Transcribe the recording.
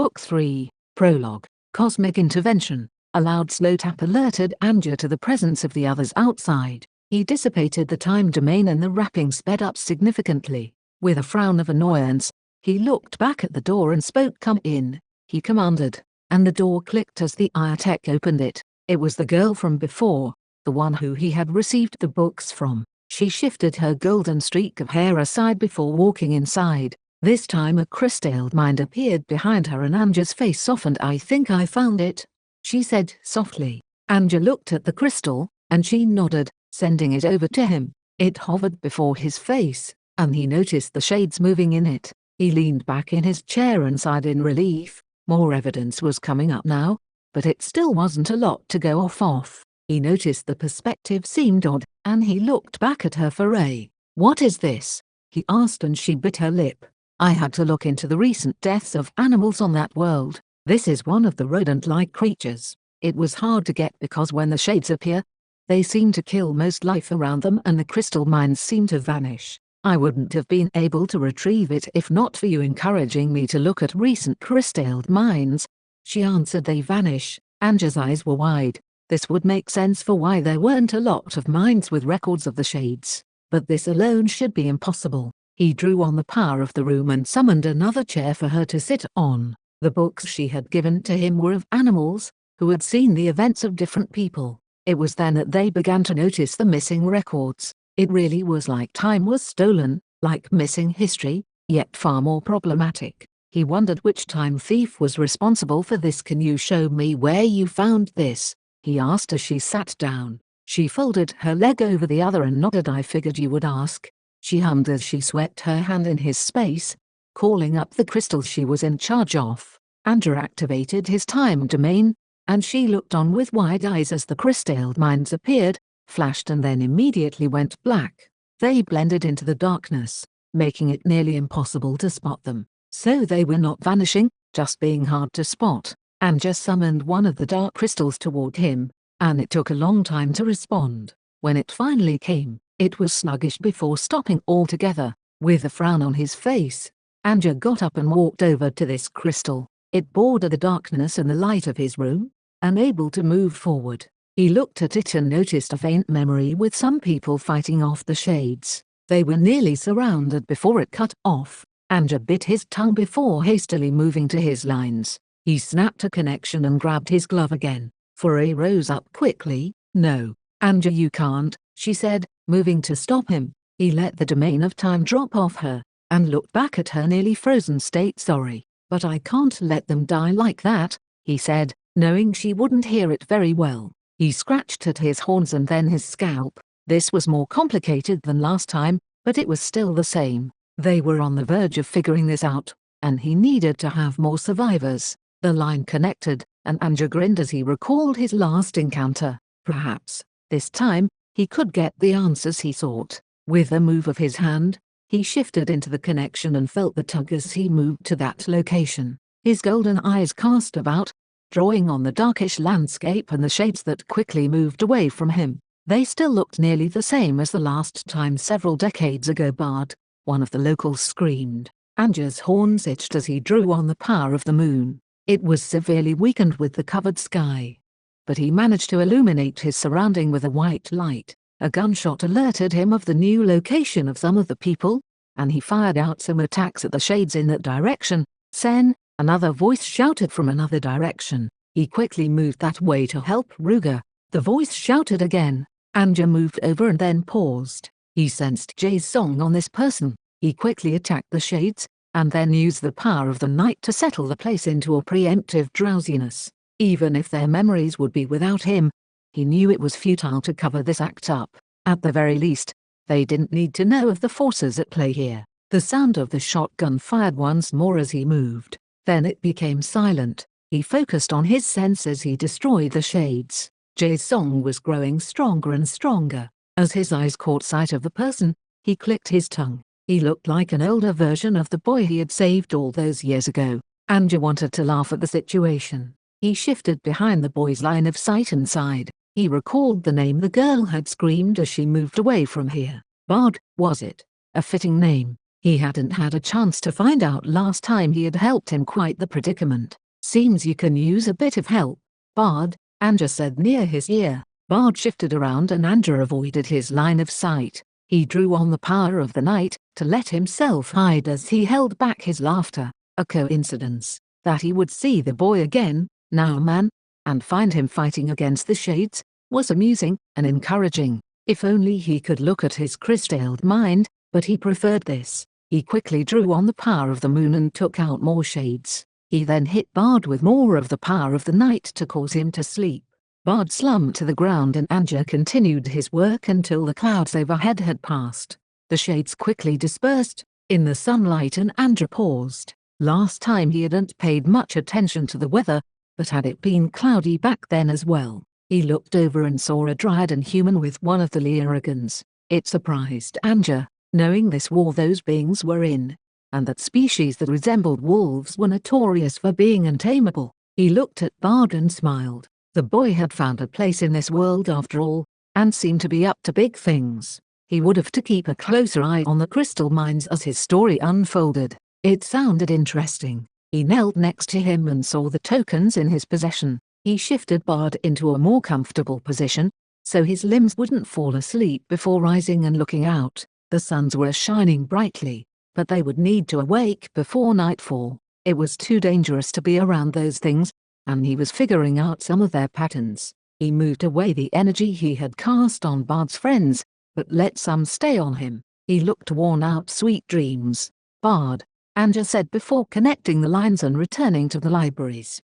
Book 3, Prologue, Cosmic Intervention. A loud slow tap alerted Anja to the presence of the others outside. He dissipated the time domain and the wrapping sped up significantly. With a frown of annoyance, he looked back at the door and spoke. "Come in," he commanded, and the door clicked as the AI tech opened it. It was the girl from before, the one who he had received the books from. She shifted her golden streak of hair aside before walking inside. This time a crystalled mind appeared behind her and Anja's face softened. "I think I found it," she said softly. Anja looked at the crystal, and she nodded, sending it over to him. It hovered before his face, and he noticed the shades moving in it. He leaned back in his chair and sighed in relief. More evidence was coming up now, but it still wasn't a lot to go off. He noticed the perspective seemed odd, and he looked back at her for a "What is this?" he asked, and she bit her lip. "I had to look into the recent deaths of animals on that world. This is one of the rodent-like creatures. It was hard to get because when the shades appear, they seem to kill most life around them and the crystal mines seem to vanish. I wouldn't have been able to retrieve it if not for you encouraging me to look at recent crystalled mines," she answered. "They vanish." Anja's eyes were wide. This would make sense for why there weren't a lot of mines with records of the shades, but this alone should be impossible. He drew on the power of the room and summoned another chair for her to sit on. The books she had given to him were of animals, who had seen the events of different people. It was then that they began to notice the missing records. It really was like time was stolen, like missing history, yet far more problematic. He wondered which time thief was responsible for this. "Can you show me where you found this?" he asked as she sat down. She folded her leg over the other and nodded. "I figured you would ask," she hummed as she swept her hand in his space, calling up the crystal she was in charge of. Anja activated his time domain, and she looked on with wide eyes as the crystalled mines appeared, flashed and then immediately went black. They blended into the darkness, making it nearly impossible to spot them. So they were not vanishing, just being hard to spot. Anja summoned one of the dark crystals toward him, and it took a long time to respond. When it finally came, it was sluggish before stopping altogether. With a frown on his face, Anja got up and walked over to this crystal. It bordered the darkness and the light of his room, unable to move forward. He looked at it and noticed a faint memory with some people fighting off the shades. They were nearly surrounded before it cut off. Anja bit his tongue before hastily moving to his lines. He snapped a connection and grabbed his glove again. Foray rose up quickly. "No, Anja, you can't," she said, moving to stop him. He let the domain of time drop off her, and looked back at her nearly frozen state. "Sorry, but I can't let them die like that," he said, knowing she wouldn't hear it very well. He scratched at his horns and then his scalp. This was more complicated than last time, but it was still the same. They were on the verge of figuring this out, and he needed to have more survivors. The line connected, and Anja grinned as he recalled his last encounter. Perhaps, this time, he could get the answers he sought. With a move of his hand, he shifted into the connection and felt the tug as he moved to that location. His golden eyes cast about, drawing on the darkish landscape and the shades that quickly moved away from him. They still looked nearly the same as the last time several decades ago. "Bard," one of the locals screamed. Anja's horns itched as he drew on the power of the moon. It was severely weakened with the covered sky, but he managed to illuminate his surrounding with a white light. A gunshot alerted him of the new location of some of the people, and he fired out some attacks at the shades in that direction. "Sen," another voice shouted from another direction. He quickly moved that way to help Ruger. The voice shouted again. Anja moved over and then paused. He sensed Jay's song on this person. He quickly attacked the shades, and then used the power of the night to settle the place into a preemptive drowsiness. Even if their memories would be without him, he knew it was futile to cover this act up. At the very least, they didn't need to know of the forces at play here. The sound of the shotgun fired once more as he moved. Then it became silent. He focused on his sense as he destroyed the shades. Jay's song was growing stronger and stronger. As his eyes caught sight of the person, he clicked his tongue. He looked like an older version of the boy he had saved all those years ago. Anja wanted to laugh at the situation. He shifted behind the boy's line of sight and sighed. He recalled the name the girl had screamed as she moved away from here. Bard, was it? A fitting name. He hadn't had a chance to find out last time he had helped him quite the predicament. "Seems you can use a bit of help, Bard," Anja said near his ear. Bard shifted around and Anja avoided his line of sight. He drew on the power of the night to let himself hide as he held back his laughter. A coincidence that he would see the boy again, now a man, and find him fighting against the shades, was amusing and encouraging. If only he could look at his crystalled mind, but he preferred this. He quickly drew on the power of the moon and took out more shades. He then hit Bard with more of the power of the night to cause him to sleep. Bard slumped to the ground and Anja continued his work until the clouds overhead had passed. The shades quickly dispersed in the sunlight and Anja paused. Last time he hadn't paid much attention to the weather, but had it been cloudy back then as well? He looked over and saw a dryad and human with one of the Leoragans. It surprised Anja, knowing this war those beings were in, and that species that resembled wolves were notorious for being untamable. He looked at Bard and smiled. The boy had found a place in this world after all, and seemed to be up to big things. He would have to keep a closer eye on the crystal mines as his story unfolded. It sounded interesting. He knelt next to him and saw the tokens in his possession. He shifted Bard into a more comfortable position, so his limbs wouldn't fall asleep before rising and looking out. The suns were shining brightly, but they would need to awake before nightfall. It was too dangerous to be around those things, and he was figuring out some of their patterns. He moved away the energy he had cast on Bard's friends, but let some stay on him. He looked worn out. "Sweet dreams, Bard," Anja said before connecting the lines and returning to the libraries.